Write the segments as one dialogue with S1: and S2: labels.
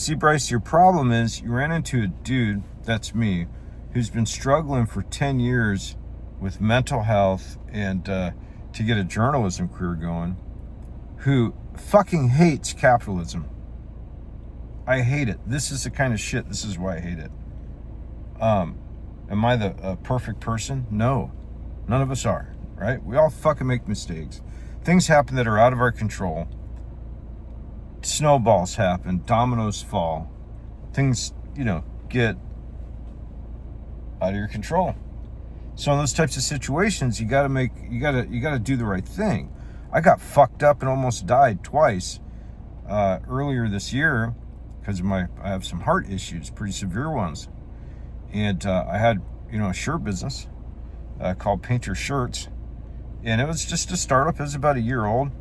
S1: See, Bryce, your problem is you ran into a dude, that's me, who's been struggling for 10 years with mental health and to get a journalism career going, who fucking hates capitalism. I hate it. This is the kind of shit, this is why I hate it. Am I the perfect person? No. None of us are, right? We all fucking make mistakes. Things happen that are out of our control. Snowballs happen, dominoes fall. Things, get out of your control. So in those types of situations, you gotta do the right thing. I got fucked up and almost died twice earlier this year because I have some heart issues, pretty severe ones. And I had, a shirt business called Paint Your Shirts. And it was just a startup. It was about a year old.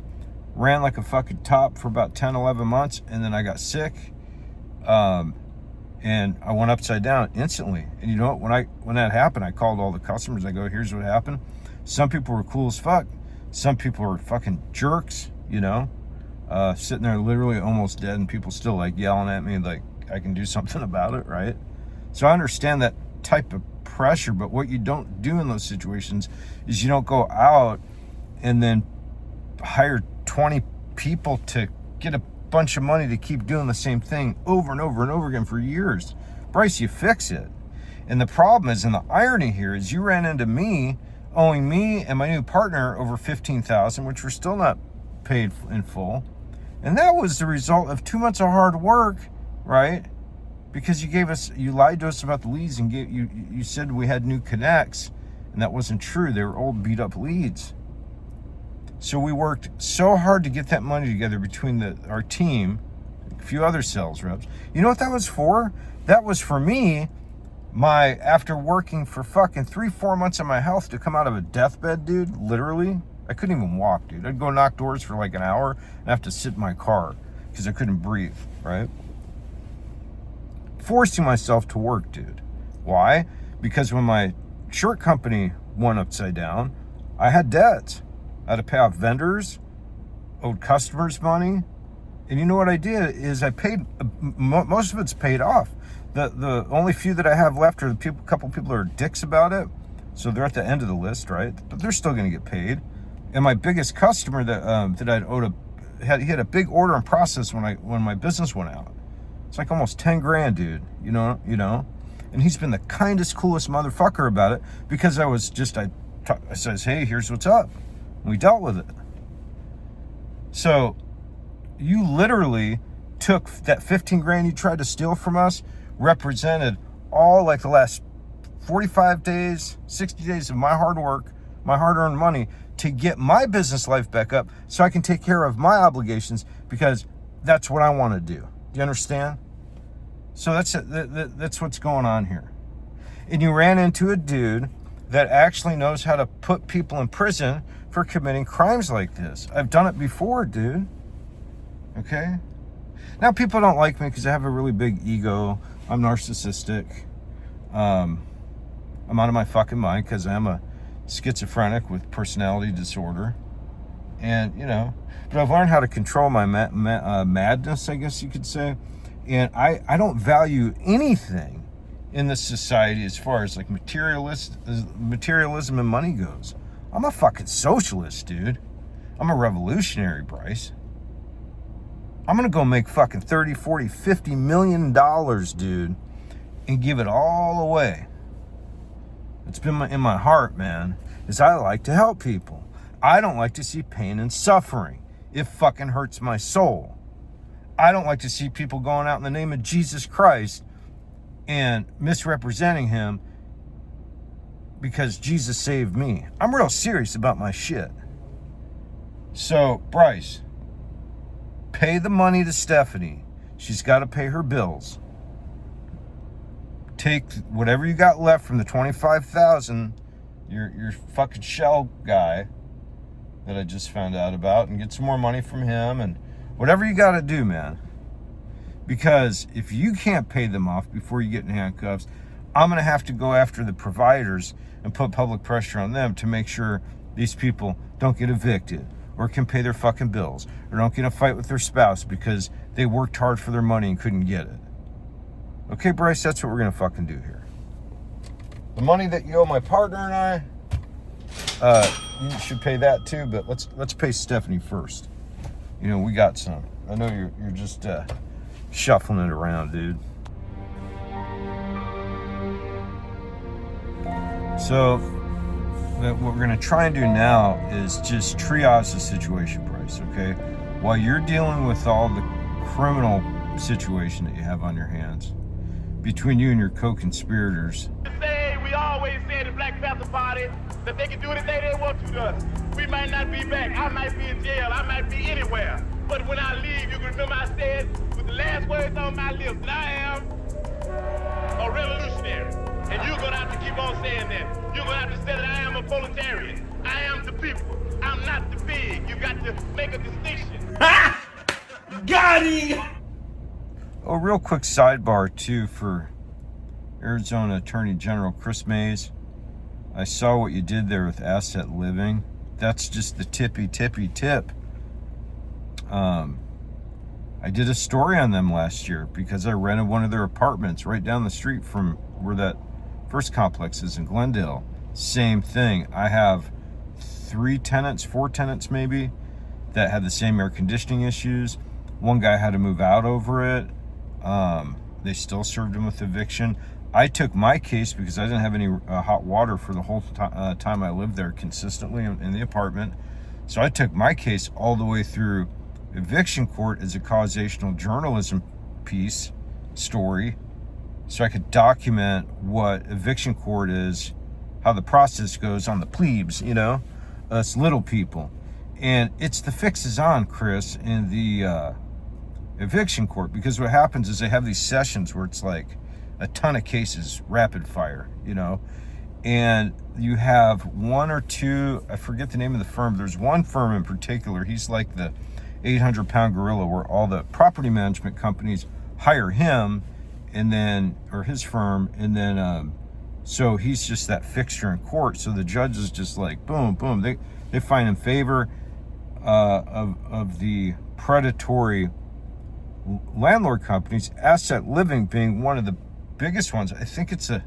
S1: Ran like a fucking top for about 10, 11 months. And then I got sick. And I went upside down instantly. And you know what? When that happened, I called all the customers. I go, here's what happened. Some people were cool as fuck. Some people were fucking jerks, sitting there literally almost dead, and people still like yelling at me like I can do something about it, right? So I understand that type of pressure, but what you don't do in those situations is you don't go out and then hire 20 people to get a bunch of money to keep doing the same thing over and over and over again for years. Bryce, you fix it. And the problem is, and the irony here is, you ran into me owing me and my new partner over $15,000, which we're still not paid in full. And that was the result of 2 months of hard work, right? Because you lied to us about the leads and you said we had new connects, and that wasn't true. They were old beat up leads. So we worked so hard to get that money together between our team, a few other sales reps. You know what that was for? That was for me, after working for fucking 3-4 months of my health to come out of a deathbed, dude, literally. I couldn't even walk, dude. I'd go knock doors for like an hour and have to sit in my car because I couldn't breathe, right? Forcing myself to work, dude. Why? Because when my shirt company went upside down, I had debts. I had to pay off vendors, owed customers money. And you know what I did is I paid, most of it's paid off. The only few that I have left are a couple people who are dicks about it. So they're at the end of the list, right? But they're still going to get paid. And my biggest customer that I'd owed he had a big order in process when my business went out. It's like almost 10 grand, dude. You know. And he's been the kindest, coolest motherfucker about it because I says, hey, here's what's up. And we dealt with it. So you literally took that 15 grand you tried to steal from us, represented all like the last 45 days, 60 days of my hard work, my hard-earned money to get my business life back up so I can take care of my obligations because that's what I want to do. Do you understand? So that's what's going on here. And you ran into a dude that actually knows how to put people in prison for committing crimes like this. I've done it before, dude. Okay? Now, people don't like me because I have a really big ego. I'm narcissistic. I'm out of my fucking mind because I'm a schizophrenic with personality disorder. And, but I've learned how to control my madness, I guess you could say. And I don't value anything in this society as far as like materialism and money goes. I'm a fucking socialist, dude. I'm a revolutionary, Bryce. I'm gonna go make fucking 30, 40, 50 million dollars, dude, and give it all away. It's been in my heart, man, is I like to help people. I don't like to see pain and suffering. It fucking hurts my soul. I don't like to see people going out in the name of Jesus Christ and misrepresenting him because Jesus saved me. I'm real serious about my shit. So, Bryce, pay the money to Stephanie. She's got to pay her bills. Take whatever you got left from the $25,000, your fucking shell guy that I just found out about, and get some more money from him, and whatever you got to do, man. Because if you can't pay them off before you get in handcuffs, I'm going to have to go after the providers and put public pressure on them to make sure these people don't get evicted or can pay their fucking bills, or don't get in a fight with their spouse because they worked hard for their money and couldn't get it. Okay, Bryce, that's what we're gonna fucking do here. The money that you owe my partner and I, you should pay that too, but let's pay Stephanie first. You know, we got some. I know you're just shuffling it around, dude. So what we're going to try and do now is just triage the situation, Bryce, okay? While you're dealing with all the criminal situation that you have on your hands, between you and your co-conspirators.
S2: We always say at the Black Panther Party that they can do anything they want to us. We might not be back. I might be in jail. I might be anywhere. But when I leave, you can remember I said with the last words on my lips that I am a revolutionary. And you're going to have to keep on saying that. You're going to have to say that I am a proletarian. I am the people. I'm not the pig. You got to make a distinction. Ha! Got him!
S1: Oh, real quick sidebar, too, for Arizona Attorney General Chris Mays. I saw what you did there with asset living. That's just the tippy tip. I did a story on them last year because I rented one of their apartments right down the street from where that first complex is in Glendale. Same thing. I have 4 tenants maybe, that had the same air conditioning issues. One guy had to move out over it. They still served him with eviction. I took my case because I didn't have any hot water for the whole time I lived there consistently in the apartment. So I took my case all the way through eviction court as a causational journalism story, so I could document what eviction court is, how the process goes on the plebes, you know, us little people. And it's the fixes on, Chris, in the eviction court, because what happens is they have these sessions where it's like a ton of cases, rapid fire, you know, and you have one or two, I forget the name of the firm. There's one firm in particular, he's like the 800-pound gorilla, where all the property management companies hire him, and then, or his firm, and then so he's just that fixture in court. So the judge is just like boom, they find in favor of the predatory landlord companies, Asset Living being one of the biggest ones. I think it's the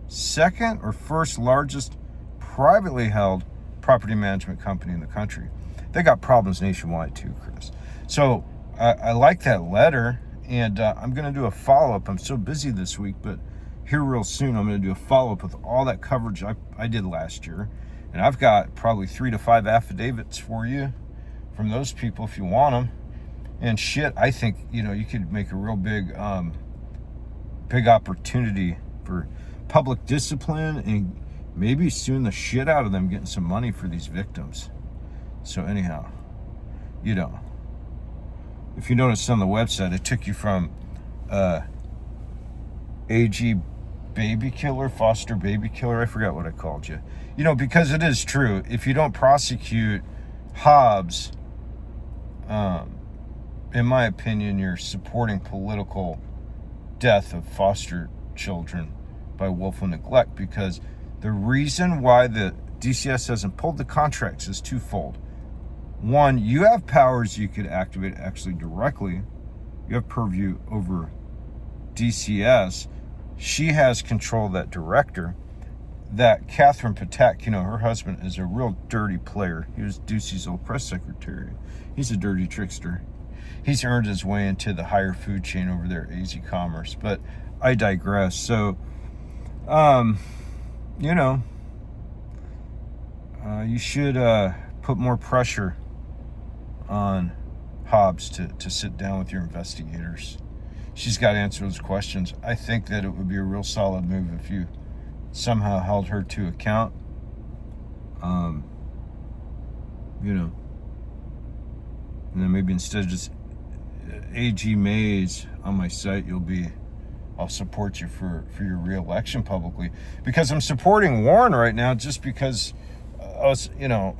S1: second or first largest privately held property management company in the country. They got problems nationwide too, Chris. So I like that letter, and I'm going to do a follow-up. I'm so busy this week, but here real soon I'm going to do a follow-up with all that coverage I did last year. And I've got probably 3 to 5 affidavits for you from those people if you want them. And shit, I think, you know, you could make a real big opportunity for public discipline, and maybe soon the shit out of them getting some money for these victims. So anyhow, you know, if you notice on the website, it took you from AG baby killer, foster baby killer, I forgot what I called you. You know, because it is true, if you don't prosecute Hobbs, in my opinion, you're supporting political death of foster children by willful neglect, because the reason why the DCS hasn't pulled the contracts is twofold. One, you have powers you could activate actually directly. You have purview over DCS. She has control of that director. That Catherine Patak, you know, her husband is a real dirty player. He was Ducey's old press secretary. He's a dirty trickster. He's earned his way into the higher food chain over there at AZ Commerce. But I digress. So, you know, you should put more pressure on Hobbs to sit down with your investigators. She's got to answer those questions. I think that it would be a real solid move if you somehow held her to account. You know, and then maybe instead of just AG Mays on my site, I'll support you for your re-election publicly, because I'm supporting Warren right now just because you know,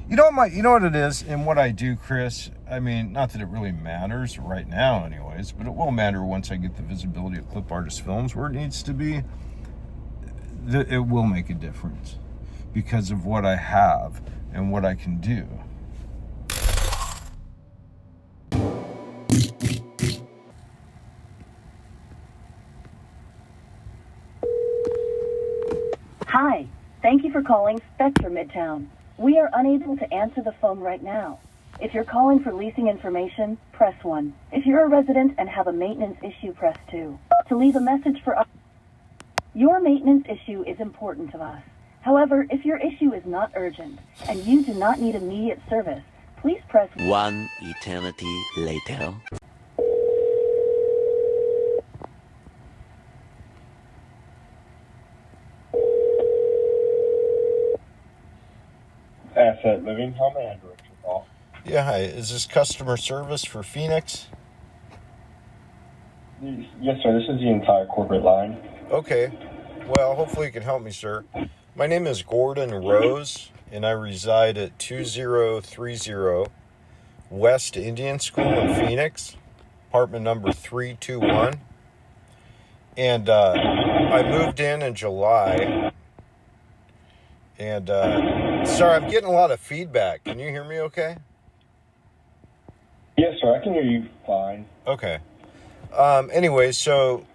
S1: you know what it is and what I do, Chris. I mean, not that it really matters right now anyways, but it will matter once I get the visibility of Clip Artist Films where it needs to be. It will make a difference because of what I have and what I can do.
S3: Hi, thank you for calling Spectre Midtown. We are unable to answer the phone right now. If you're calling for leasing information, press 1. If you're a resident and have a maintenance issue, press 2. To leave a message for us, your maintenance issue is important to us. However, if your issue is not urgent and you do not need immediate service, please press
S4: 1 eternity later.
S5: Asset Living, how may I direct your call?
S1: Yeah, hi. Is this customer service for Phoenix?
S5: Yes, sir. This is the entire corporate line.
S1: Okay. Well, hopefully you can help me, sir. My name is Gordon Rose, and I reside at 2030 West Indian School in Phoenix, apartment number 321. And I moved in July. And, sorry, I'm getting a lot of feedback. Can you hear me okay?
S5: Yes, sir. I can hear you fine.
S1: Okay. Anyway, so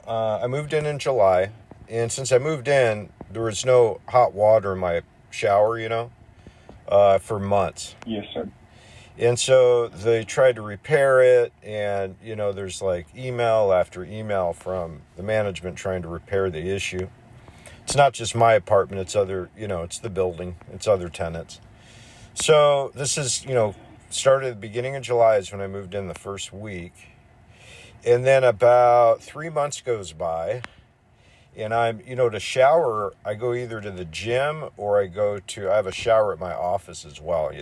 S1: I moved in July. And since I moved in, there was no hot water in my shower, for months.
S5: Yes, sir.
S1: And so they tried to repair it. And, there's like email after email from the management trying to repair the issue. It's not just my apartment, it's other, it's the building, it's other tenants. So this is, started at the beginning of July is when I moved in the first week. And then about 3 months goes by, and I'm, to shower, I go either to the gym or I have a shower at my office as well,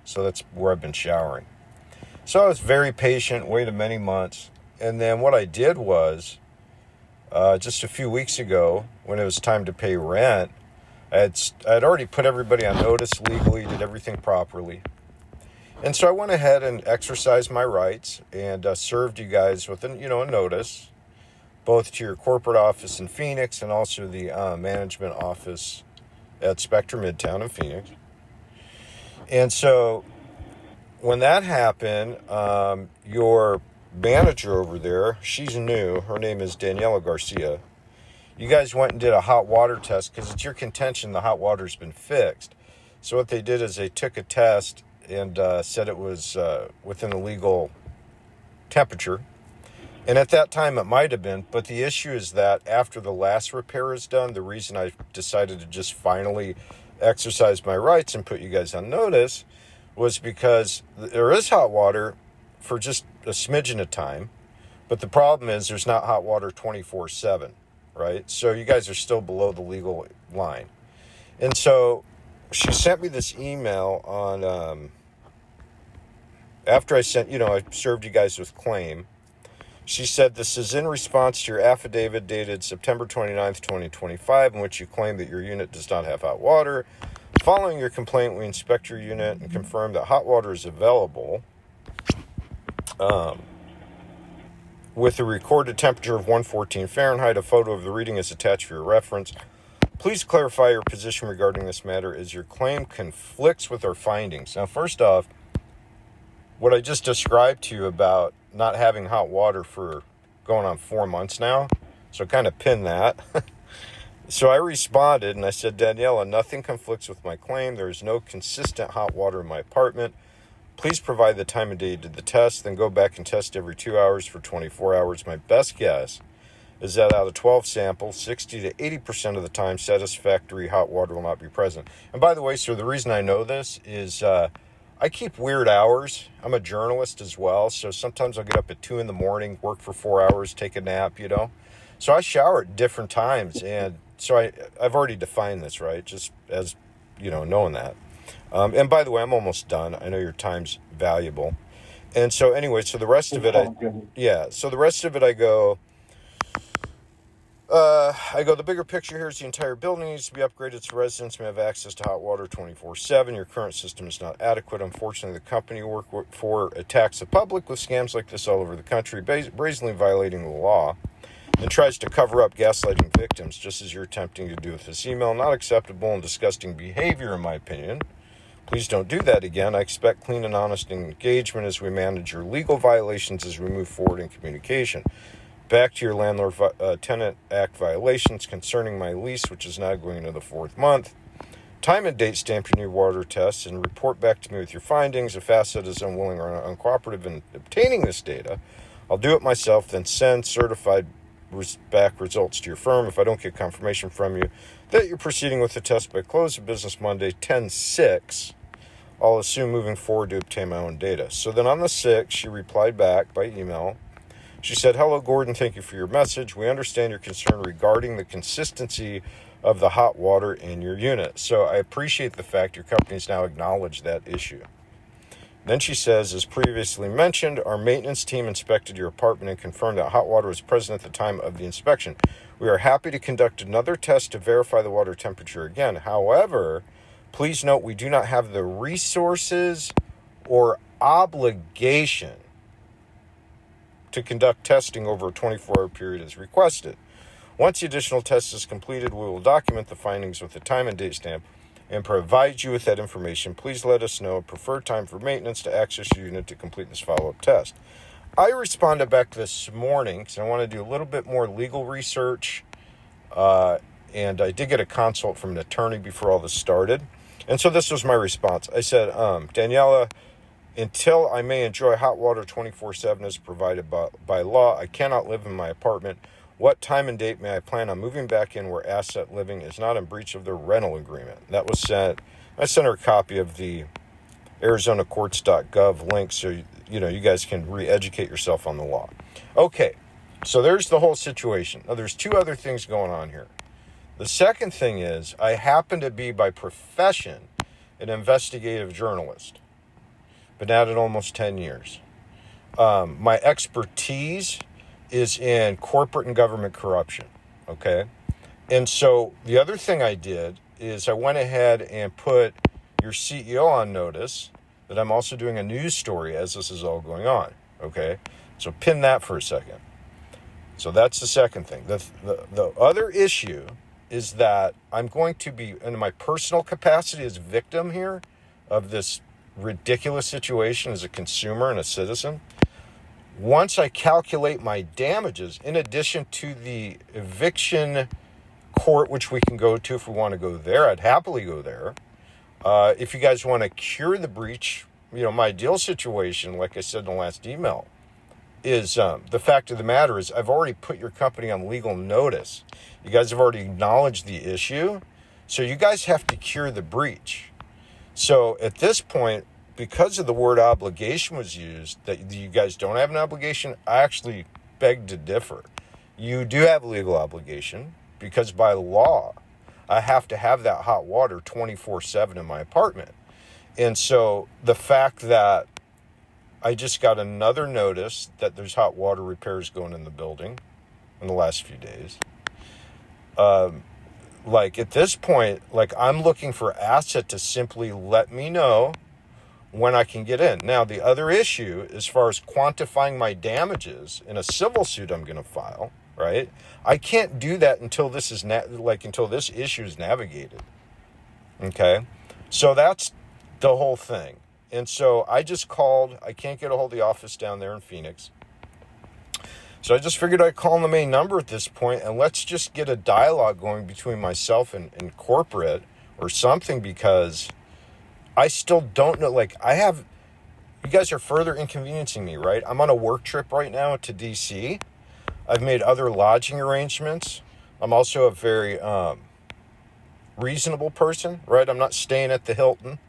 S1: so that's where I've been showering. So I was very patient, waited many months. And then what I did was, just a few weeks ago, when it was time to pay rent, I'd already put everybody on notice legally, did everything properly. And so I went ahead and exercised my rights and served you guys with a notice, both to your corporate office in Phoenix and also the management office at Spectre Midtown in Phoenix. And so when that happened, your manager over there, she's new, her name is Daniela Garcia. You guys went and did a hot water test because it's your contention the hot water's been fixed. So what they did is they took a test and said it was within the legal temperature. And at that time it might have been, but the issue is that after the last repair is done, the reason I decided to just finally exercise my rights and put you guys on notice was because there is hot water for just a smidgen of time, but the problem is there's not hot water 24/7, right? So you guys are still below the legal line. And so she sent me this email on, after I served you guys with claim. She said, this is in response to your affidavit dated September 29th, 2025, in which you claim that your unit does not have hot water. Following your complaint, we inspect your unit and confirm that hot water is available. With a recorded temperature of 114 Fahrenheit, a photo of the reading is attached for your reference. Please clarify your position regarding this matter as your claim conflicts with our findings. Now, first off, what I just described to you about not having hot water for going on 4 months now, so kind of pin that. So I responded and I said, Daniela, nothing conflicts with my claim. There is no consistent hot water in my apartment. Please provide the time and day you did the test, then go back and test every 2 hours for 24 hours. My best guess is that out of 12 samples, 60 to 80% of the time, satisfactory hot water will not be present. And by the way, sir, the reason I know this is I keep weird hours. I'm a journalist as well, so sometimes I'll get up at 2 in the morning, work for 4 hours, take a nap, So I shower at different times, and so I've already defined this, right? Just as, knowing that. And by the way, I'm almost done. I know your time's valuable. And so anyway, so the rest of it, I go, the bigger picture here is the entire building needs to be upgraded so residents may have access to hot water 24/7. Your current system is not adequate. Unfortunately, the company you work for attacks the public with scams like this all over the country, brazenly violating the law, and tries to cover up gaslighting victims, just as you're attempting to do with this email. Not acceptable and disgusting behavior, in my opinion. Please don't do that again. I expect clean and honest engagement as we manage your legal violations as we move forward in communication. Back to your Landlord-Tenant Act violations concerning my lease, which is now going into the 4th month. Time and date stamp your new water tests and report back to me with your findings. If asset is unwilling or uncooperative in obtaining this data, I'll do it myself, then send certified back results to your firm. If I don't get confirmation from you that you're proceeding with the test by close of business Monday, 10/6, I'll assume moving forward to obtain my own data. So then on the 6th, she replied back by email. She said, hello, Gordon. Thank you for your message. We understand your concern regarding the consistency of the hot water in your unit. So I appreciate the fact your company's now acknowledged that issue. Then she says, as previously mentioned, our maintenance team inspected your apartment and confirmed that hot water was present at the time of the inspection. We are happy to conduct another test to verify the water temperature again. However, please note we do not have the resources or obligation to conduct testing over a 24-hour period as requested. Once the additional test is completed, we will document the findings with the time and date stamp and provide you with that information. Please let us know a preferred time for maintenance to access your unit to complete this follow-up test. I responded back this morning because I want to do a little bit more legal research, and I did get a consult from an attorney before all this started. And so this was my response. I said, Daniela, until I may enjoy hot water 24/7 as provided by law, I cannot live in my apartment. What time and date may I plan on moving back in where asset living is not in breach of the rental agreement? That was sent. I sent her a copy of the arizonacourts.gov link so you guys can re-educate yourself on the law. Okay, so there's the whole situation. Now there's 2 other things going on here. The second thing is I happen to be by profession an investigative journalist. Been at it almost 10 years. My expertise is in corporate and government corruption, okay? And so the other thing I did is I went ahead and put your CEO on notice that I'm also doing a news story as this is all going on, okay? So pin that for a second. So that's the second thing. The other issue is that I'm going to be, in my personal capacity as victim here of this ridiculous situation as a consumer and a citizen, once I calculate my damages, in addition to the eviction court, which we can go to if we want to go there, I'd happily go there. If you guys want to cure the breach, my ideal situation, like I said in the last email, is the fact of the matter is I've already put your company on legal notice. You guys have already acknowledged the issue. So you guys have to cure the breach. So at this point, because of the word obligation was used, that you guys don't have an obligation, I actually beg to differ. You do have a legal obligation because by law, I have to have that hot water 24/7 in my apartment. And so the fact that I just got another notice that there's hot water repairs going in the building in the last few days. At this point, I'm looking for asset to simply let me know when I can get in. Now, the other issue, as far as quantifying my damages in a civil suit I'm going to file, right? I can't do that until this is until this issue is navigated. Okay? So that's the whole thing. And so I just called. I can't get a hold of the office down there in Phoenix. So I just figured I'd call the main number at this point and let's just get a dialogue going between myself and corporate or something, because I still don't know. You guys are further inconveniencing me, right? I'm on a work trip right now to DC. I've made other lodging arrangements. I'm also a very reasonable person, right? I'm not staying at the Hilton.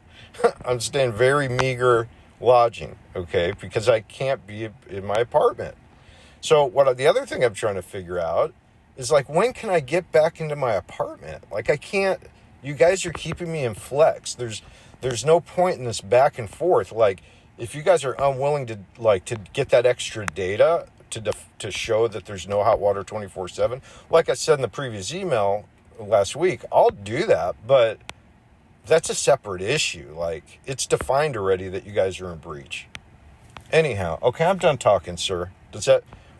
S1: I'm staying very meager lodging, okay? Because I can't be in my apartment. So the other thing I'm trying to figure out is when can I get back into my apartment? I can't, you guys are keeping me in flex. There's no point in this back and forth. If you guys are unwilling to get that extra data to show that there's no hot water 24/7, like I said in the previous email last week, I'll do that, but that's a separate issue. It's defined already that you guys are in breach. Anyhow, okay, I'm done talking, sir.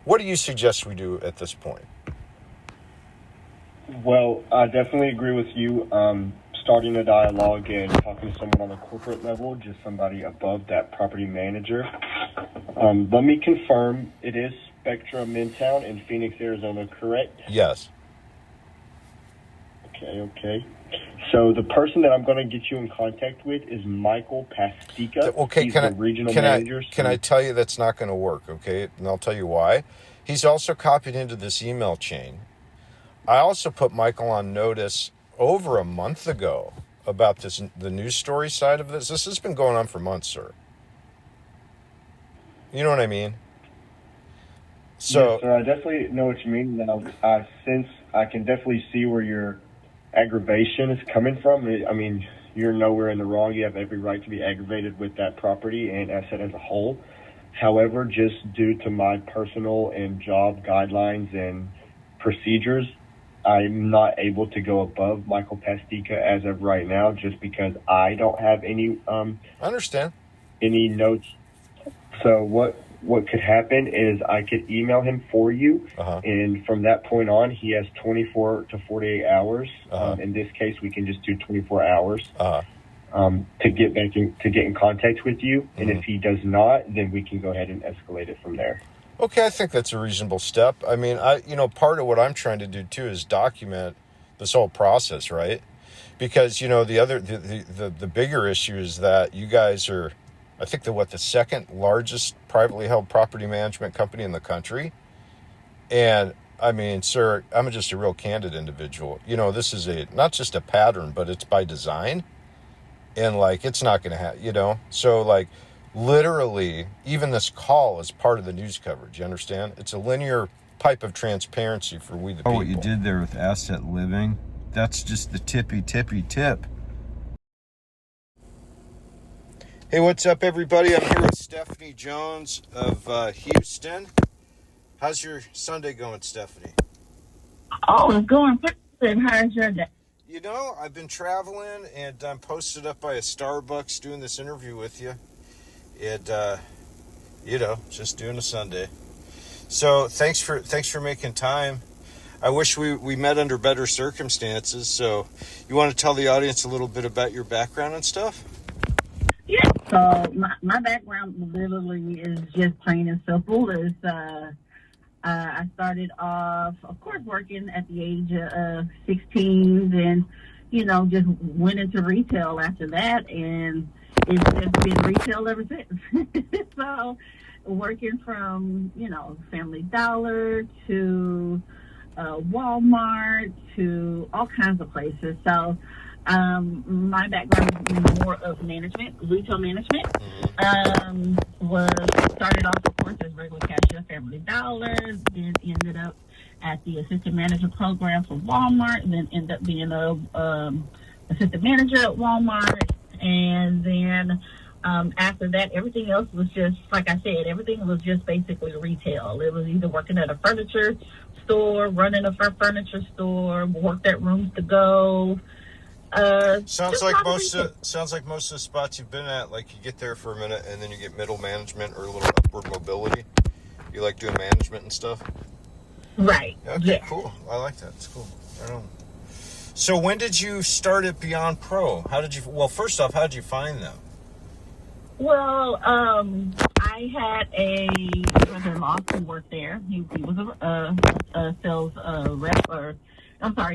S1: What do you suggest we do at this point?
S5: Well, I definitely agree with you. starting a dialogue and talking to someone on the corporate level, just somebody above that property manager. Let me confirm, it is Spectra Midtown in Phoenix, Arizona, correct?
S1: Yes.
S5: Okay. So the person that I'm going to get you in contact with is Michael Pastica.
S1: Okay,
S5: He's the regional manager.
S1: Can I tell you that's not going to work, okay? And I'll tell you why. He's also copied into this email chain. I also put Michael on notice over a month ago about the news story side of this. This has been going on for months, sir. You know what I mean? So,
S5: yes, sir, I definitely know what you mean. Now, since I can definitely see where your aggravation is coming from. I mean, you're nowhere in the wrong. You have every right to be aggravated with that property and asset as a whole. However, just due to my personal and job guidelines and procedures, I'm not able to go above Michael Pastica as of right now, just because I don't have any
S1: I understand.
S5: any notes. So what could happen is I could email him for you, and from that point on, he has 24 to 48 hours. In this case, we can just do 24 hours to get in contact with you. And if he does not, then we can go ahead and escalate it from there.
S1: Okay, I think that's a reasonable step. I mean, part of what I'm trying to do too is document this whole process, right? Because the bigger issue is that you guys are, I think the second largest privately held property management company in the country. And I mean, sir, I'm just a real candid individual. This is not just a pattern, but it's by design. And it's not going to have, so literally, even this call is part of the news coverage. You understand? It's a linear pipe of transparency for we the people. What you did there with asset living, that's just the tippy tip. Hey, what's up, everybody? I'm here with Stephanie Jones of Houston. How's your Sunday going, Stephanie?
S6: Oh, it's going pretty good. How's your day?
S1: I've been traveling, and I'm posted up by a Starbucks doing this interview with you. And, just doing a Sunday. So thanks for making time. I wish we met under better circumstances. So you want to tell the audience a little bit about your background and stuff?
S6: Yeah, so my background literally is just plain and simple. I started off, of course, working at the age of 16 and, just went into retail after that, and it's just been retail ever since. So working from, Family Dollar to Walmart to all kinds of places. So my background is more of management, retail management. Was started off, of course, as regular cashier at Family Dollar, then ended up at the assistant manager program for Walmart, then ended up being a assistant manager at Walmart, and then after that, everything else was just, like I said, everything was just basically retail. It was either working at a furniture store, running a furniture store, worked at Rooms to Go.
S1: Sounds like most of the spots you've been at, you get there for a minute and then you get middle management or a little upward mobility. You like doing management and stuff?
S6: Right.
S1: Okay, yeah. Cool. I like that. It's cool. Right on. So when did you start at Beyond Pro? First off, how did you find them?
S6: Well, I had a brother-in-law who worked there. He was a sales rep,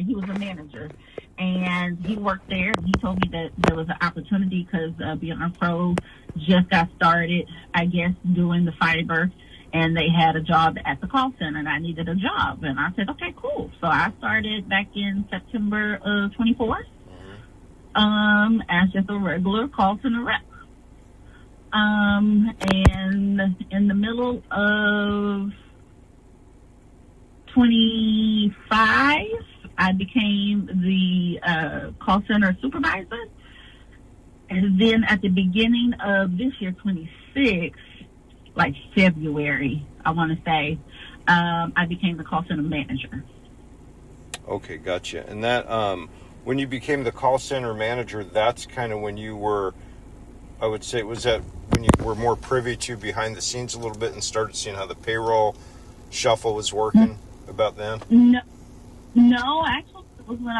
S6: he was a manager. And he worked there. He told me that there was an opportunity because Beyond Pro just got started, I guess, doing the fiber. And they had a job at the call center, and I needed a job. And I said, okay, cool. So I started back in September of 24 as just a regular call center rep. And in the middle of 25, I became the call center supervisor. And then at the beginning of this year, 26, February, I want to say, I became the call center manager. Okay,
S1: gotcha. And that, when you became the call center manager, that's kind of when you were, I would say, was that when you were more privy to behind the scenes a little bit and started seeing how the payroll shuffle was working about then?
S6: No, actually, was when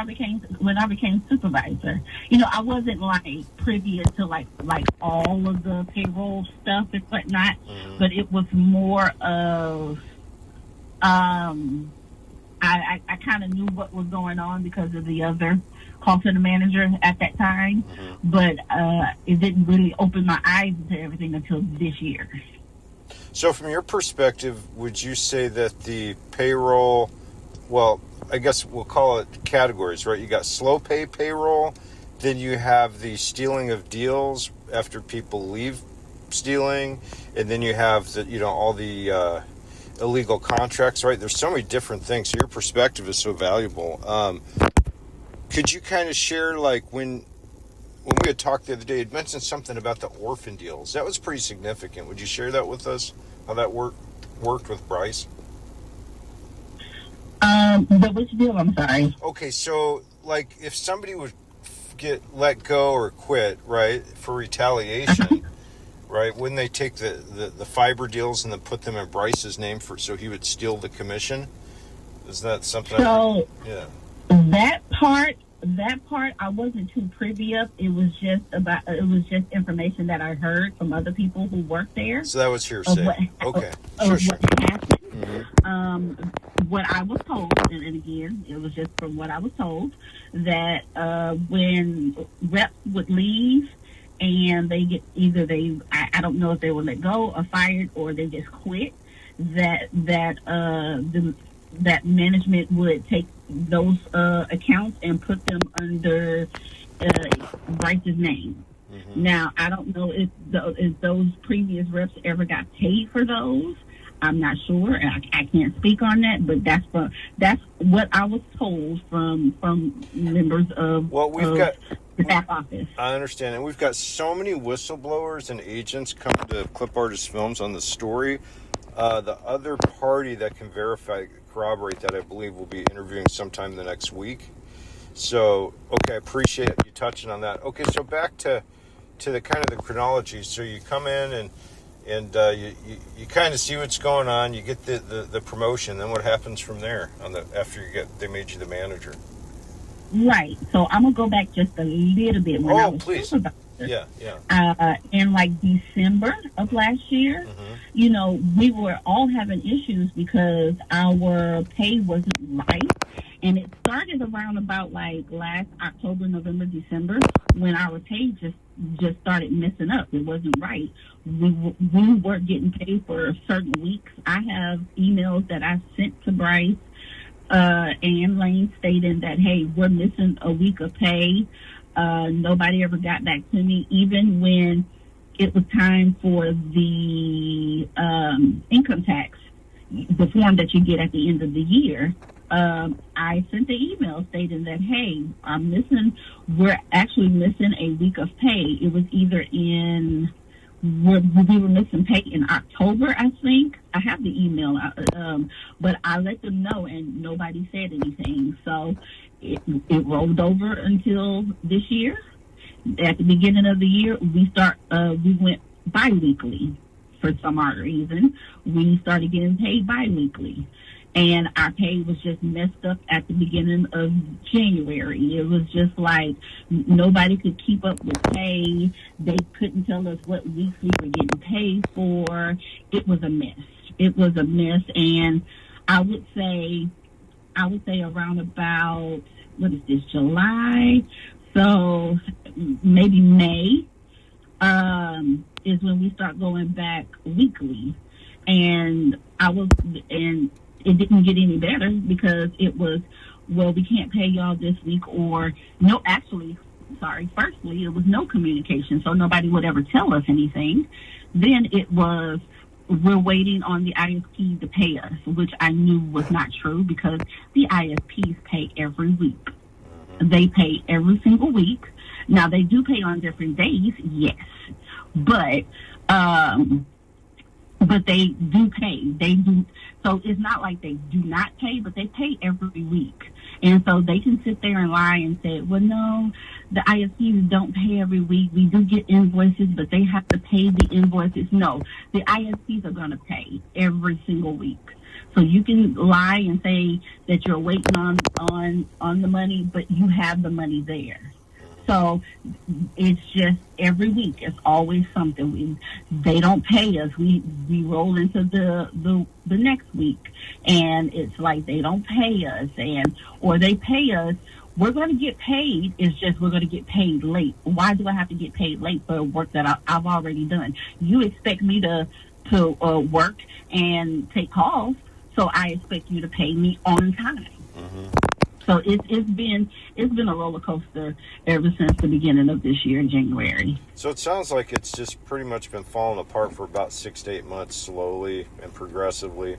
S6: I became supervisor. I wasn't like privy to like all of the payroll stuff and whatnot, but it was more of I kind of knew what was going on because of the other call center manager at that time, but it didn't really open my eyes to everything until this year.
S1: So from your perspective, would you say that the payroll, well, I guess we'll call it categories, right? You got slow pay payroll, then you have the stealing of deals after people leave stealing, and then you have the, all the illegal contracts, right? There's so many different things. So your perspective is so valuable. Could you kind of share, like, when we had talked the other day, you'd mentioned something about the orphan deals. That was pretty significant. Would you share that with us, how that worked with Bryce?
S6: Which deal? I'm sorry.
S1: Okay, so, like, if somebody would get let go or quit, right, for retaliation, right, wouldn't they take the fiber deals and then put them in Bryce's name so he would steal the commission? Is that something?
S6: So,
S1: yeah.
S6: That part I wasn't too privy of. It was just information that I heard from other people who worked there.
S1: So that was hearsay. Okay. Sure.
S6: What happened. What I was told, and again, it was just from what I was told, that when reps would leave and they get I don't know if they were let go or fired or they just quit, that management would take those accounts and put them under Bryce's name. Now, I don't know if those previous reps ever got paid for those. I'm not sure. I can't speak on that, but that's what I was told from members of the back office.
S1: I understand, and we've got so many whistleblowers and agents come to Clip Artist Films on the story. The other party that can corroborate that, I believe, will be interviewing sometime the next week. So, okay, I appreciate you touching on that. Okay, so back to the kind of the chronology. So you come in and you kind of see what's going on. You get the promotion. Then what happens from there after they made you the manager?
S6: Right. So I'm gonna go back just a little bit. When I was
S1: please.
S6: Supervisor,
S1: Yeah.
S6: In like December of last year, we were all having issues because our pay wasn't right. And it started around about like last October, November, December, when our pay just started messing up. It wasn't right. We weren't getting paid for certain weeks. I have emails that I sent to Bryce and Lane stating that, hey, we're missing a week of pay. Nobody ever got back to me, even when it was time for the income tax, the form that you get at the end of the year. I sent the email stating that, hey, we're actually missing a week of pay. It was either we were missing pay in October, I think. I have the email, but I let them know and nobody said anything. So it rolled over until this year. At the beginning of the year, we went bi-weekly for some odd reason. We started getting paid bi-weekly. And our pay was just messed up at the beginning of January. It was just like nobody could keep up with pay. They couldn't tell us what weeks we were getting paid for. It was a mess. And I would say around about, what is this, July? So maybe May is when we start going back weekly. And it didn't get any better because it was, well, we can't pay y'all this week, or no, actually, sorry, firstly, it was no communication, so nobody would ever tell us anything. Then it was, we're waiting on the ISP to pay us, which I knew was not true because the ISPs pay every week. They pay every single week. Now, they do pay on different days, yes, but they do pay. They do. So it's not like they do not pay, but they pay every week. And so they can sit there and lie and say, well, no, the ISPs don't pay every week. We do get invoices, but they have to pay the invoices. No, the ISPs are going to pay every single week. So you can lie and say that you're waiting on the money, but you have the money there. So it's just every week. It's always something. They don't pay us. We roll into the next week, and it's like they don't pay us, or they pay us. We're going to get paid. It's just we're going to get paid late. Why do I have to get paid late for work that I've already done? You expect me to work and take calls, so I expect you to pay me on time. Mm-hmm. So it's been a roller coaster ever since the beginning of this year in January.
S1: So it sounds like it's just pretty much been falling apart for about 6 to 8 months, slowly and progressively.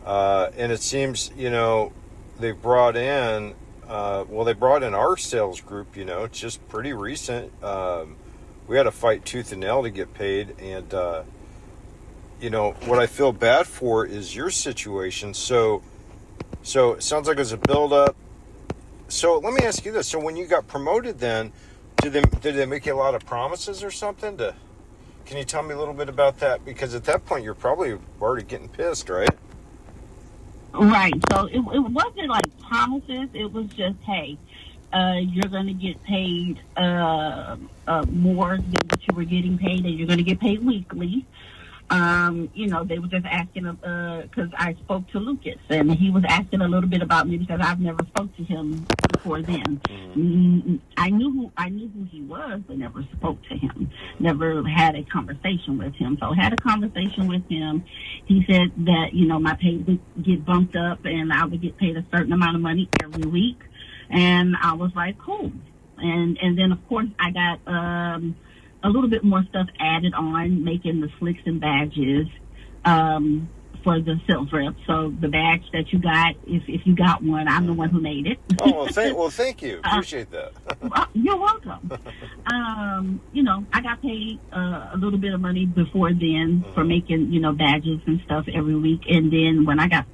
S1: And it seems, they brought in our sales group. It's just pretty recent. We had to fight tooth and nail to get paid, and what I feel bad for is your situation. So it sounds like there's a buildup. So let me ask you this. So when you got promoted then, did they make you a lot of promises or something? Can you tell me a little bit about that? Because at that point, you're probably already getting pissed, right?
S6: Right. So it wasn't like promises. It was just, hey, you're going to get paid more than what you were getting paid, and you're going to get paid weekly. They were just asking, because I spoke to Lucas, and he was asking a little bit about me because I've never spoke to him before then. Mm-hmm. I knew who he was, but never spoke to him, never had a conversation with him. So I had a conversation with him. He said that, my pay would get bumped up and I would get paid a certain amount of money every week. And I was like, cool. And then, of course, I got a little bit more stuff added on, making the slicks and badges for the sales rep. So the badge that you got, if you got one, I'm the one who made it.
S1: Oh, well, thank you. Appreciate that.
S6: You're welcome. I got paid a little bit of money before then for making, badges and stuff every week. And then when I got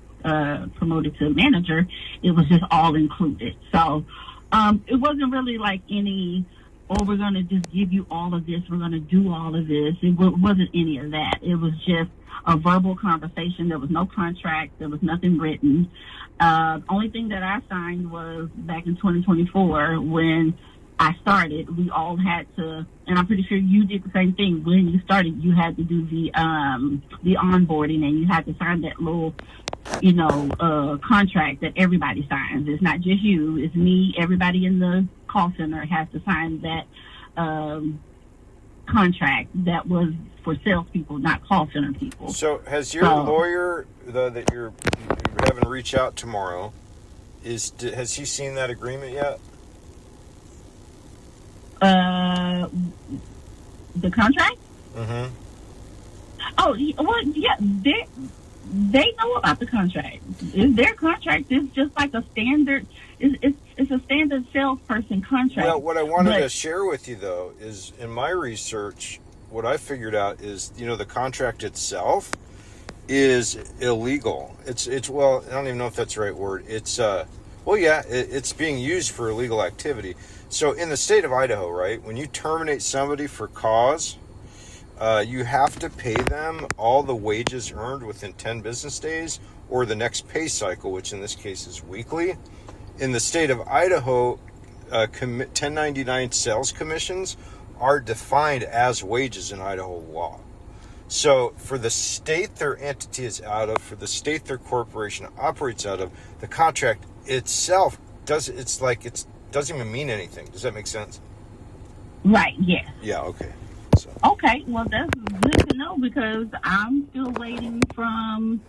S6: promoted to manager, it was just all included. So it wasn't really like any, we're going to just give you all of this, we're going to do all of this. It wasn't any of that. It was just a verbal conversation. There was no contract. There was nothing written. Only thing that I signed was back in 2024 when I started. We all had to, and I'm pretty sure you did the same thing. When you started, you had to do the onboarding, and you had to sign that little contract that everybody signs. It's not just you. It's me. Everybody in the call center has to sign that contract that was for salespeople, not call center people.
S1: So has your lawyer that you're having reach out tomorrow, has he seen that agreement yet?
S6: The contract?
S1: Mm-hmm.
S6: Oh, well, yeah, they know about the contract. Their contract is just like a standard. It's a standard salesperson contract.
S1: Well, what I wanted to share with you though is in my research, what I figured out is the contract itself is illegal. It's well, I don't even know if that's the right word. It's it's being used for illegal activity. So in the state of Idaho, right, when you terminate somebody for cause, you have to pay them all the wages earned within 10 business days or the next pay cycle, which in this case is weekly. In the state of Idaho, 1099 sales commissions are defined as wages in Idaho law. So for the state their entity is out of, for the state their corporation operates out of, the contract itself doesn't even mean anything. Does that make sense?
S6: Right, yes.
S1: Yeah, okay. So.
S6: Okay, well, that's good to know because I'm still waiting from,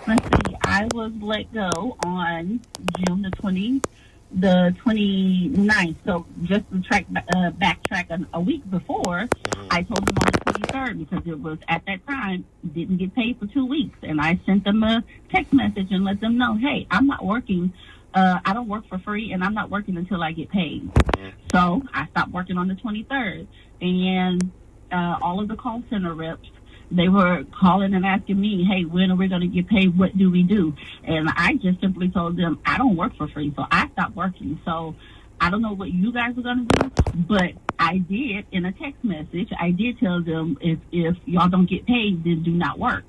S6: I was let go on June the 29th. So just to backtrack a week before, I told them on the 23rd because it was at that time, didn't get paid for 2 weeks. And I sent them a text message and let them know, hey, I'm not working. I don't work for free and I'm not working until I get paid. So I stopped working on the 23rd. And all of the call center reps, they were calling and asking me, hey, when are we going to get paid? What do we do? And I just simply told them, I don't work for free. So I stopped working. So I don't know what you guys are going to do, but I did in a text message. I did tell them if y'all don't get paid, then do not work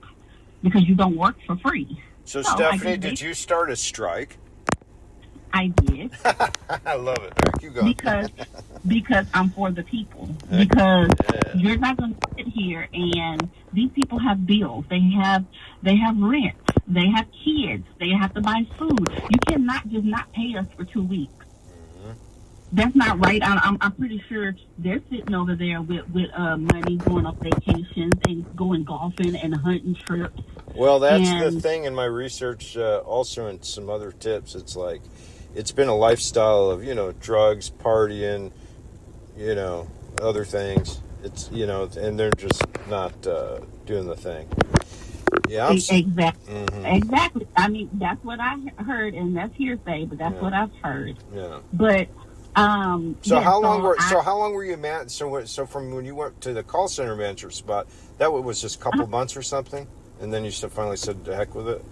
S6: because you don't work for free.
S1: So,
S6: So,
S1: Stephanie, did you start a strike?
S6: I did.
S1: I love it. All right, keep going.
S6: Because I'm for the people. Because you're not going to sit here and these people have bills. They have rent. They have kids. They have to buy food. You cannot just not pay us for 2 weeks. That's not right. I'm pretty sure they're sitting over there with money, going on vacations and going golfing and hunting trips.
S1: Well, that's the thing in my research, also in some other tips. It's like, it's been a lifestyle of, drugs, partying, other things. It's, and they're just not doing the thing. Yeah.
S6: Exactly. Exactly. I mean, that's what I heard, and that's hearsay, but that's what I've heard.
S1: Yeah.
S6: But,
S1: so how long were you so from when you went to the call center manager spot, that was just a couple months or something, and then you finally said to heck with it?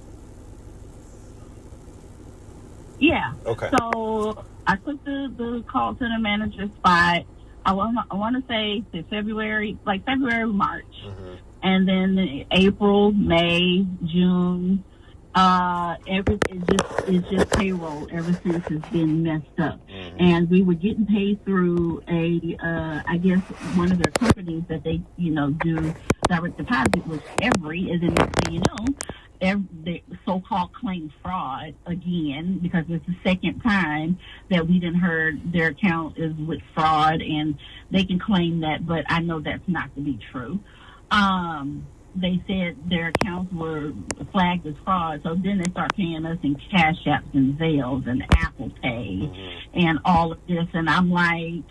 S6: Yeah.
S1: Okay.
S6: So I took the call center manager spot. I want to say February, March, and then April, May, June. It's just payroll ever since it's been messed up. And we were getting paid through I guess one of their companies that they, do direct deposit, which is in the so-called claim fraud again, because it's the second time that we didn't heard their account is with fraud, and they can claim that, but I know that's not to be true. They said their accounts were flagged as fraud, so then they start paying us in Cash Apps and Zales and Apple Pay and all of this, and I'm like,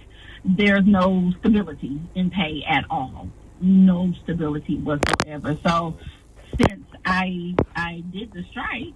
S6: there's no stability in pay at all. No stability whatsoever. So since I did the strike,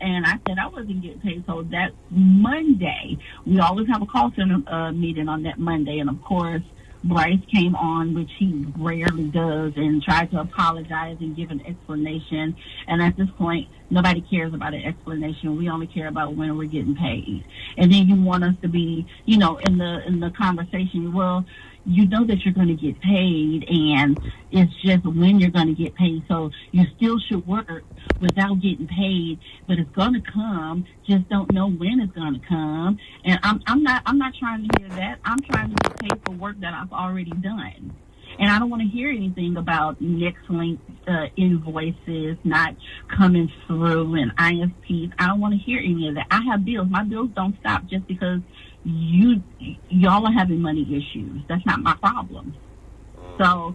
S6: and I said I wasn't getting paid, so that Monday, we always have a call center meeting on that Monday, and of course, Bryce came on, which he rarely does, and tried to apologize and give an explanation. And at this point, nobody cares about an explanation. We only care about when we're getting paid. And then you want us to be, in the conversation, well, you know that you're going to get paid, and it's just when you're going to get paid. So you still should work without getting paid, but it's going to come. Just don't know when it's going to come. And I'm not trying to hear that. I'm trying to get paid for work that I've already done. And I don't want to hear anything about next link invoices not coming through and ISPs. I don't want to hear any of that. I have bills. My bills don't stop just because y'all are having money issues. That's not my problem. So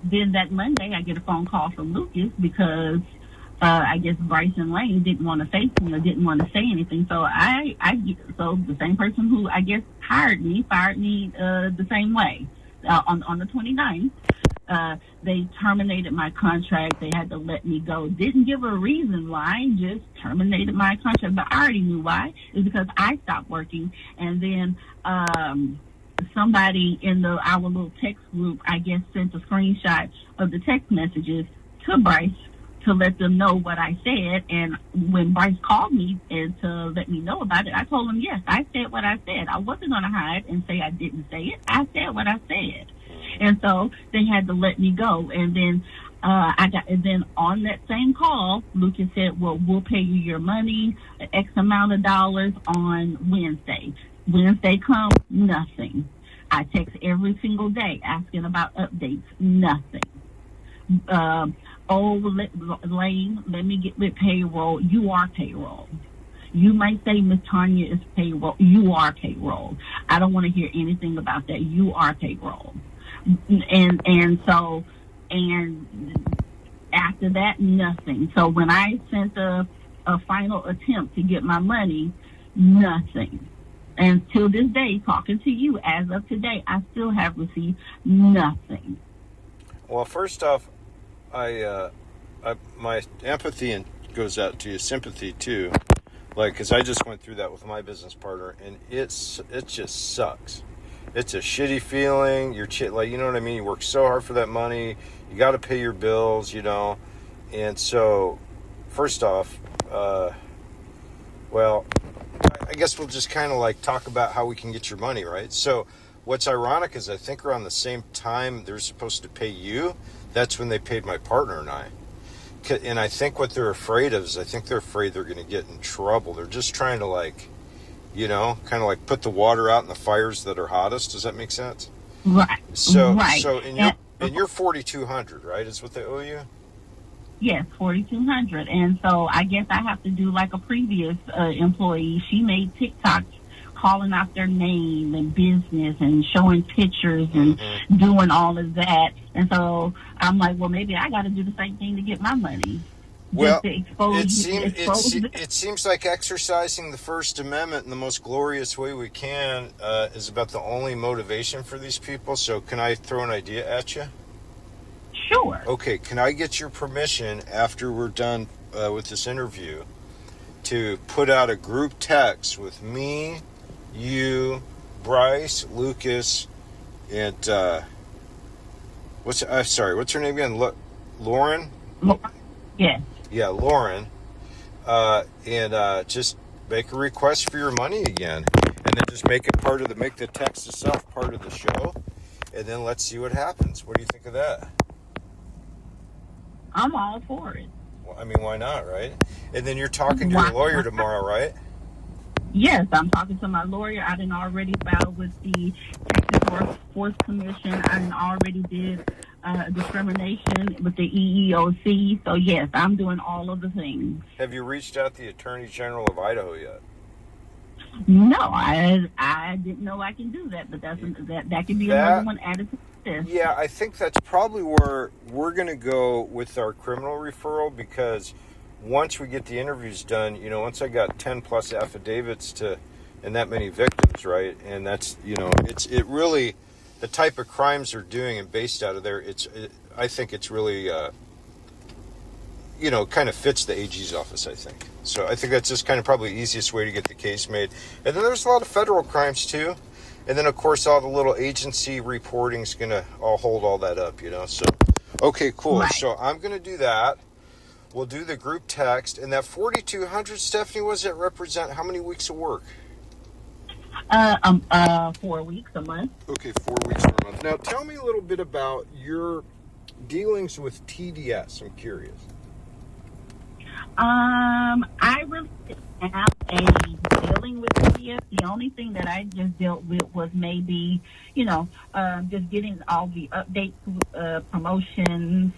S6: then that Monday, I get a phone call from Lucas because I guess Bryce and Lane didn't want to say anything. So so the same person who I guess fired me the same way. On the 29th, they terminated my contract. They had to let me go. Didn't give a reason why, just terminated my contract. But I already knew why. It was because I stopped working. And then somebody in our little text group, I guess, sent a screenshot of the text messages to Bryce to let them know what I said. And when Bryce called me and to let me know about it, I told him, yes, I said what I said. I wasn't going to hide and say I didn't say it. I said what I said. And so they had to let me go. And then and then on that same call, Lucas said, well, we'll pay you your money, X amount of dollars on Wednesday. Wednesday comes, nothing. I text every single day asking about updates, nothing. Lane, let me get with payroll. You are payroll. You might say Miss Tanya is payroll. You are payroll. I don't want to hear anything about that. You are payroll. And after that, nothing. So when I sent a final attempt to get my money, nothing. And till this day, talking to you as of today, I still have received nothing.
S1: Well, first off, my empathy goes out to you, sympathy too, because I just went through that with my business partner, and it just sucks. It's a shitty feeling. You know what I mean? You work so hard for that money. You got to pay your bills, and so first off, well, I guess we'll just kind of talk about how we can get your money, right? So what's ironic is I think around the same time they're supposed to pay you, that's when they paid my partner and I. and I think what they're afraid of is, I think they're afraid they're going to get in trouble. They're just trying to, like, you know, kind of like put the water out in the fires that are hottest. Does that make sense?
S6: Right.
S1: So in your 4,200, right, is what they owe you?
S6: Yes, 4,200. And so I guess I have to do like a previous employee. She made TikToks calling out their name and business and showing pictures and doing all of that. And so I'm like, well, maybe I got to do the same thing to get my money.
S1: Well,
S6: it
S1: seems like exercising the First Amendment in the most glorious way we can is about the only motivation for these people. So can I throw an idea at you?
S6: Sure.
S1: Okay, can I get your permission after we're done with this interview to put out a group text with me, you, Bryce, Lucas, and what's her name again? Lauren?
S6: Yes.
S1: Yeah, Lauren. And just make a request for your money again, and then just make it make the text itself part of the show, and then let's see what happens. What do you think of that?
S6: I'm all for it.
S1: Well, I mean, why not, right? And then you're talking to your lawyer tomorrow, right?
S6: Yes, I'm talking to my lawyer. I done already filed with the Texas Workforce Commission. I done already did discrimination with the EEOC. So, yes, I'm doing all of the things.
S1: Have you reached out to the Attorney General of Idaho yet?
S6: No, I didn't know I can do that, but that could be another one added to this.
S1: Yeah, I think that's probably where we're going to go with our criminal referral, because once we get the interviews done, you know, once I got 10 plus affidavits and that many victims, right? And that's, you know, it really, the type of crimes they're doing and based out of there, I think it's really, you know, kind of fits the AG's office, I think. So I think that's just kind of probably the easiest way to get the case made. And then there's a lot of federal crimes too. And then, of course, all the little agency reporting is going to all hold all that up, you know. So, okay, cool. Right. So I'm going to do that. We'll do the group text. And that 4,200, Stephanie, what does that represent? How many weeks of work?
S6: 4 weeks a month.
S1: Okay, 4 weeks per month. Now, tell me a little bit about your dealings with TDS. I'm curious.
S6: I really didn't have a dealing with TDS. The only thing that I just dealt with was maybe, you know, just getting all the updates, promotions,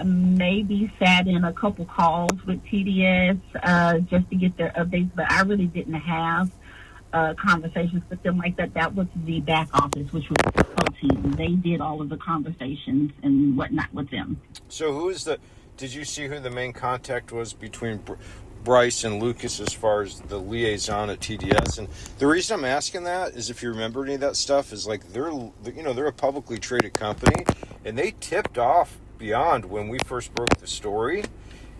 S6: maybe sat in a couple calls with TDS just to get their updates, but I really didn't have conversations with them like that. That was the back office, which was the pro team. They did all of the conversations and whatnot with them.
S1: So did you see who the main contact was between Bryce and Lucas as far as the liaison at TDS? And the reason I'm asking that is, if you remember any of that stuff, is like they're a publicly traded company, and they tipped off beyond when we first broke the story.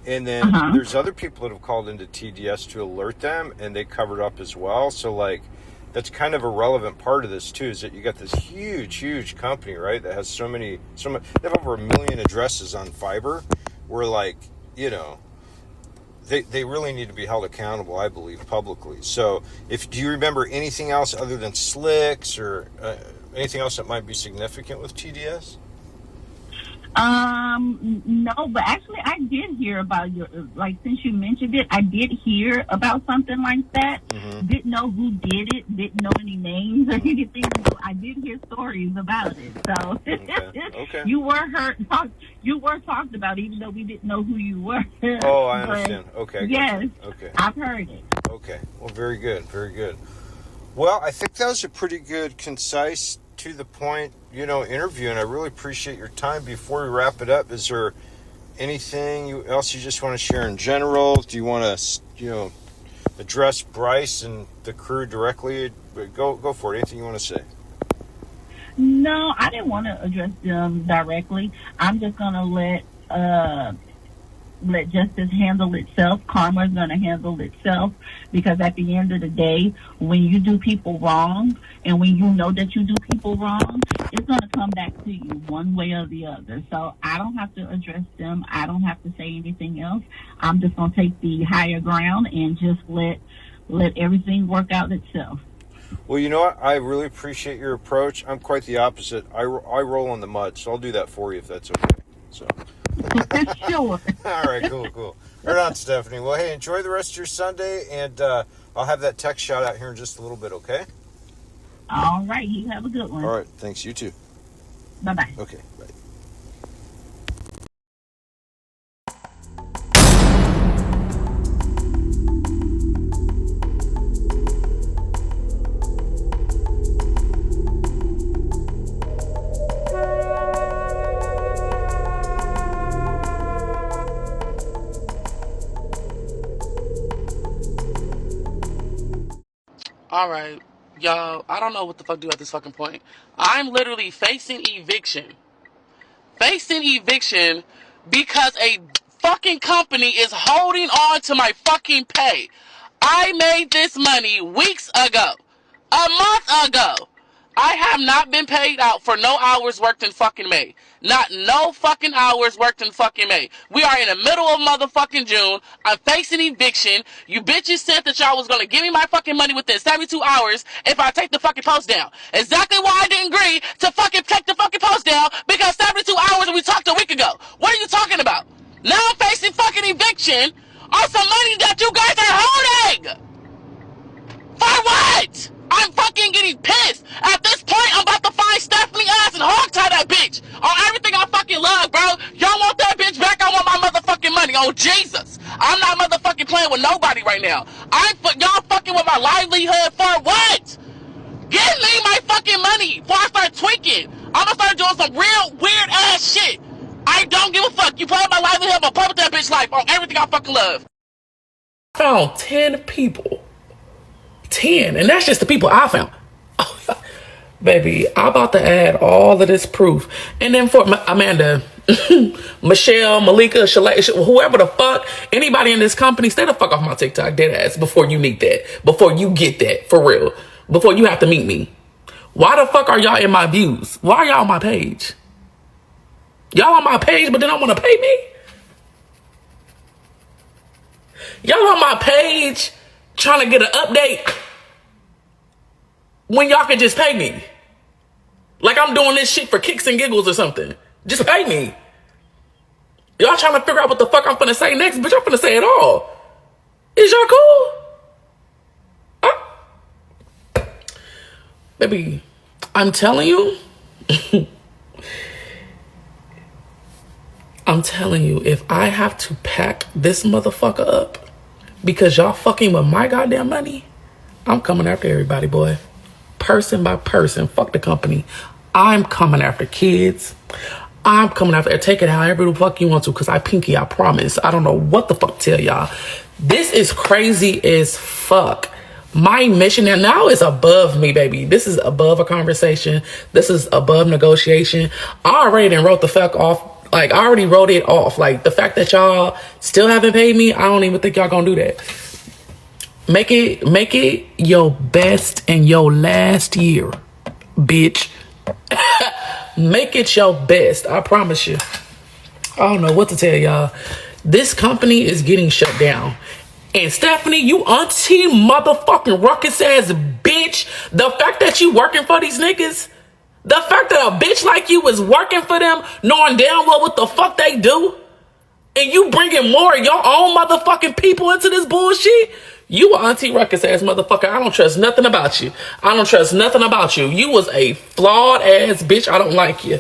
S1: And then there's other people that have called into TDS to alert them, and they covered up as well. So, like, that's kind of a relevant part of this too, is that you got this huge company, right, that has they have over 1 million addresses on fiber, where, like, you know, they really need to be held accountable, I believe, publicly. So do you remember anything else other than slicks or anything else that might be significant with TDS?
S6: No, but actually I did hear about since you mentioned it, I did hear about something like that. Didn't know who did it, didn't know any names or anything. So I did hear stories about it. So
S1: okay.
S6: You were talked about, even though we didn't know who you were.
S1: Oh, I understand. Okay.
S6: Yes.
S1: Okay.
S6: I've heard it.
S1: Okay. Well, very good. Very good. Well, I think that was a pretty good, concise, to the point, you know, interview, and I really appreciate your time. Before we wrap it up, is there anything else you just want to share in general? Do you want to, you know, address Bryce and the crew directly? Go for it. Anything you want to say?
S6: No, I didn't want to address them directly. I'm just going to let justice handle itself. Karma is going to handle itself, because at the end of the day, when you do people wrong and when you know that you do people wrong, it's going to come back to you one way or the other. So I don't have to address them. I don't have to say anything else. I'm just going to take the higher ground and just let everything work out itself.
S1: Well, you know what? I really appreciate your approach. I'm quite the opposite. I roll in the mud, so I'll do that for you if that's okay. So,
S6: Sure.
S1: All right, cool. Right on, Stephanie. Well, hey, enjoy the rest of your Sunday, and I'll have that text shout out here in just a little bit, okay?
S6: All right. You have a good one.
S1: All right, thanks. You too.
S6: Bye-bye.
S1: Okay, bye.
S7: All right, y'all, I don't know what the fuck to do at this fucking point. I'm literally facing eviction. Because a fucking company is holding on to my fucking pay. I made this money weeks ago. A month ago. I have not been paid out for no hours worked in fucking May. Not no fucking hours worked in fucking May. We are in the middle of motherfucking June. I'm facing eviction. You bitches said that y'all was gonna give me my fucking money within 72 hours if I take the fucking post down. Exactly why I didn't agree to fucking take the fucking post down, because 72 hours and we talked a week ago. What are you talking about? Now I'm facing fucking eviction on some money that you guys are holding! For what? I'm fucking getting pissed. At this point, I'm about to find Stephanie ass and hog tie that bitch on everything I fucking love, bro. Y'all want that bitch back? I want my motherfucking money. Oh, Jesus. I'm not motherfucking playing with nobody right now. Y'all fucking with my livelihood for what? Give me my fucking money before I start tweaking. I'm gonna start doing some real weird ass shit. I don't give a fuck. You play with my livelihood, but play with that bitch life on everything I fucking love.
S8: I found 10 people. 10, and that's just the people I found. Baby, I'm about to add all of this proof. And then for Amanda, Michelle, Malika, Shalay, whoever the fuck, anybody in this company, stay the fuck off my TikTok, dead ass, before you need that. Before you get that, for real. Before you have to meet me. Why the fuck are y'all in my views? Why are y'all on my page? Y'all on my page, but they don't want to pay me? Y'all on my page trying to get an update when y'all can just pay me. Like I'm doing this shit for kicks and giggles or something. Just pay me. Y'all trying to figure out what the fuck I'm finna say next, bitch. I'm finna say it all. Is y'all cool? Huh? Baby, I'm telling you. I'm telling you, if I have to pack this motherfucker up because y'all fucking with my goddamn money, I'm coming after everybody, boy. Person by person. Fuck the company. I'm coming after kids. I'm coming after, take it however the fuck you want to, because I pinky, I promise. I don't know what the fuck to tell y'all. This is crazy as fuck. My mission now is above me, baby. This is above a conversation. This is above negotiation. I already done wrote the fuck off. Like, I already wrote it off. Like, the fact that y'all still haven't paid me, I don't even think y'all gonna do that. Make it your best and your last year, bitch. Make it your best. I promise you. I don't know what to tell y'all. This company is getting shut down. And Stephanie, you auntie motherfucking ruckus ass bitch. The fact that you working for these niggas, the fact that a bitch like you is working for them, knowing damn well what the fuck they do, and you bringing more of your own motherfucking people into this bullshit, you a auntie ruckus ass motherfucker. I don't trust nothing about you. I don't trust nothing about you. You was a flawed ass bitch. I don't like you.